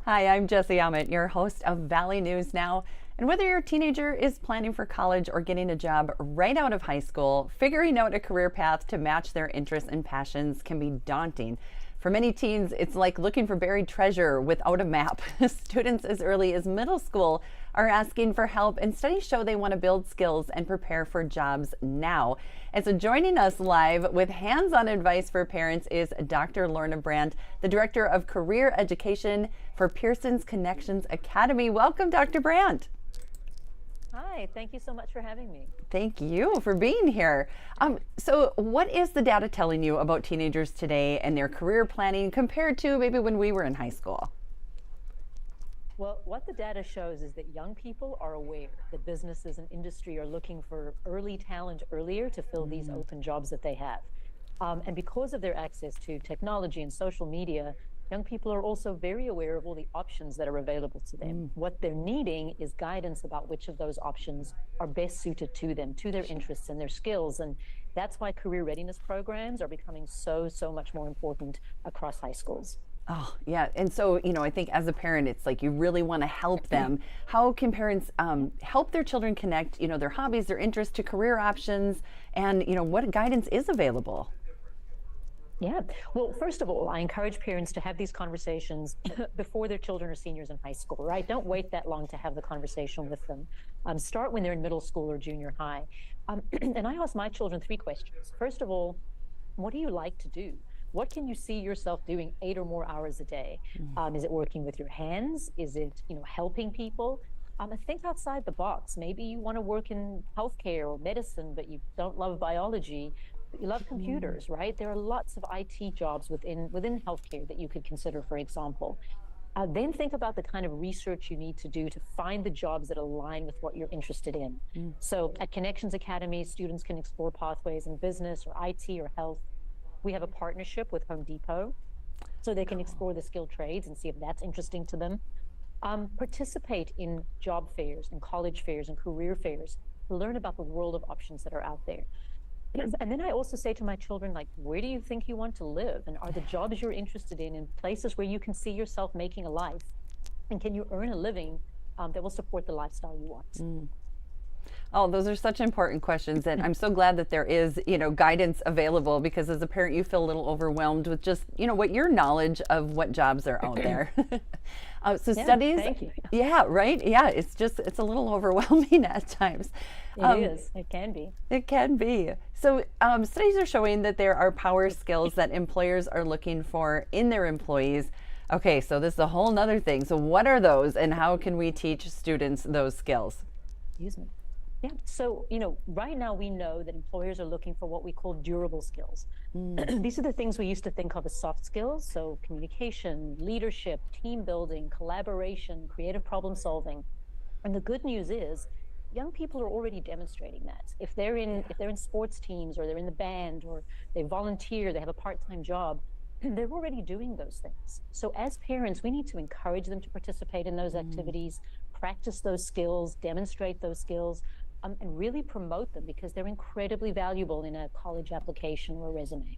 Hi, I'm Jesse Ahmet, your host of Valley News Now. And whether your teenager is planning for college or getting a job right out of high school, figuring out a career path to match their interests and passions can be daunting. For many teens, it's like looking for buried treasure without a map. Students as early as middle school are asking for help, and studies show they want to build skills and prepare for jobs now. And so joining us live with hands-on advice for parents is Dr. Lorna Brandt, the Director of Career Education for Pearson's Connections Academy. Welcome, Dr. Brandt. Hi, thank you so much for having me. Thank you for being here. So what is the data telling you about teenagers today and their career planning compared to maybe when we were in high school? Well, what the data shows is that young people are aware that businesses and industry are looking for early talent earlier to fill these open jobs that they have. And because of their access to technology and social media, young people are also very aware of all the options that are available to them. What they're needing is guidance about which of those options are best suited to them, to their interests and their skills. And that's why career readiness programs are becoming so much more important across high schools. Oh, yeah. And so, I think as a parent, it's like you really want to help them. How can parents help their children connect, their hobbies, their interests to career options, and, what guidance is available? Yeah. Well, first of all, I encourage parents to have these conversations before their children are seniors in high school, right? Don't wait that long to have the conversation with them. Start when they're in middle school or junior high. And I ask my children three questions. First of all, what do you like to do? What can you see yourself doing 8 or more hours a day? Is it working with your hands? Is it, helping people? Think outside the box. Maybe you want to work in healthcare or medicine, but you don't love biology. You love computers, right? There are lots of IT jobs within healthcare that you could consider, for example. Then think about the kind of research you need to do to find the jobs that align with what you're interested in. So at Connections Academy, students can explore pathways in business or IT or health. We have a partnership with Home Depot, so they can explore the skilled trades and see if that's interesting to them. Participate in job fairs and college fairs and career fairs to learn about the world of options that are out there. And then I also say to my children, like, where do you think you want to live? And are the jobs you're interested in places where you can see yourself making a life? And can you earn a living that will support the lifestyle you want? Oh, those are such important questions. And I'm so glad that there is, guidance available, because as a parent, you feel a little overwhelmed with just, what your knowledge of what jobs are out there. Studies. Thank you. Yeah, right. Yeah, it's a little overwhelming at times. It is. It can be. It can be. So studies are showing that there are power skills that employers are looking for in their employees. Okay, so this is a whole nother thing. So what are those, and how can we teach students those skills? Excuse me. Yeah. So, right now we know that employers are looking for what we call durable skills. These are the things we used to think of as soft skills. So communication, leadership, team building, collaboration, creative problem solving. And the good news is young people are already demonstrating that. If they're in sports teams, or they're in the band, or they volunteer, they have a part-time job, they're already doing those things. So as parents, we need to encourage them to participate in those activities, practice those skills, demonstrate those skills, and really promote them, because they're incredibly valuable in a college application or a resume.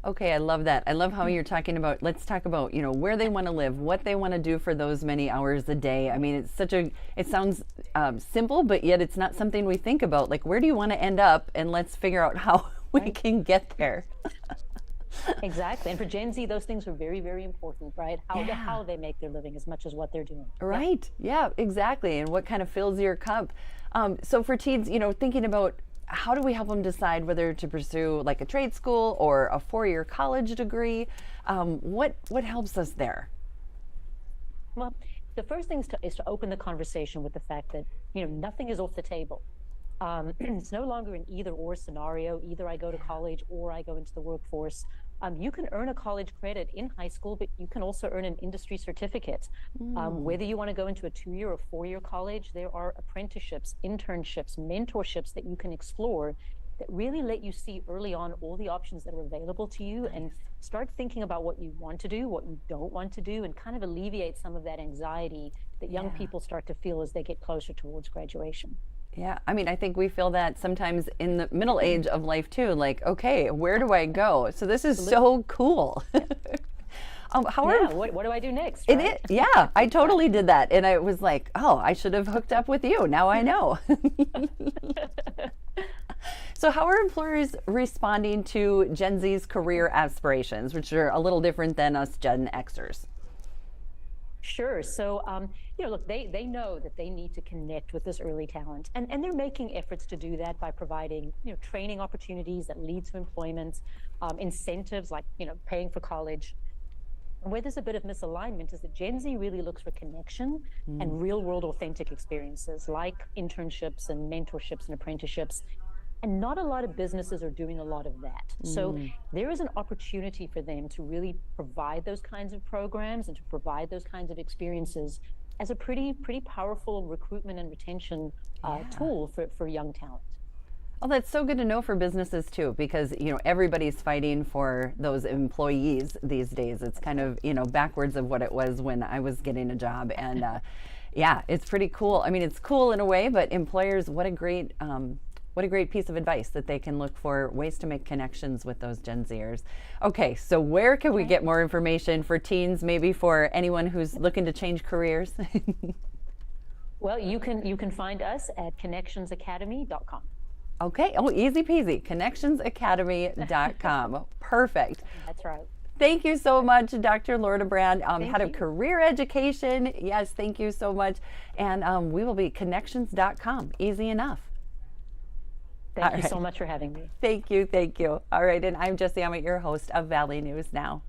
Okay, I love that. I love how you're talking about, let's talk about, where they want to live, what they want to do for those many hours a day. I mean, it sounds simple, but yet it's not something we think about. Like, where do you want to end up? And let's figure out how we can get there. Exactly. And for Gen Z, those things are very, very important, right? How they make their living as much as what they're doing. Right. Yeah, exactly. And what kind of fills your cup. So for teens, thinking about how do we help them decide whether to pursue like a trade school or a 4-year college degree? What helps us there? Well, the first thing is to open the conversation with the fact that, nothing is off the table. It's no longer an either or scenario. Either I go to college or I go into the workforce. You can earn a college credit in high school, but you can also earn an industry certificate. Whether you want to go into a 2-year or 4-year college, there are apprenticeships, internships, mentorships that you can explore that really let you see early on all the options that are available to you, and start thinking about what you want to do, what you don't want to do, and kind of alleviate some of that anxiety that young people start to feel as they get closer towards graduation. Yeah, I mean, I think we feel that sometimes in the middle age of life too, like, okay, where do I go? So this is so cool. How Yeah, are what do I do next, it right? is, yeah, I totally did that. And I was like, oh, I should have hooked up with you. Now I know. So, how are employers responding to Gen Z's career aspirations, which are a little different than us Gen Xers? Sure. So, look, they know that they need to connect with this early talent, and they're making efforts to do that by providing, training opportunities that lead to employment, incentives like, paying for college. And where there's a bit of misalignment is that Gen Z really looks for connection and real world authentic experiences like internships and mentorships and apprenticeships. And not a lot of businesses are doing a lot of that. So there is an opportunity for them to really provide those kinds of programs and to provide those kinds of experiences as a pretty powerful recruitment and retention tool for young talent. Oh, that's so good to know for businesses too, because everybody's fighting for those employees these days. It's kind of backwards of what it was when I was getting a job, and yeah, it's pretty cool. I mean, it's cool in a way, but employers, what a great piece of advice that they can look for ways to make connections with those Gen Zers. Okay, so where can we get more information for teens, maybe for anyone who's looking to change careers? Well, you can find us at connectionsacademy.com. Okay, oh, easy peasy, connectionsacademy.com. Perfect. That's right. Thank you so much, Dr. Lorna Brand, Head of you. Career Education. Yes, thank you so much. And we will be connections.com. Easy enough. Thank you so much for having me. Thank you. Thank you. All right. And I'm Jesse Ammett, your host of Valley News Now.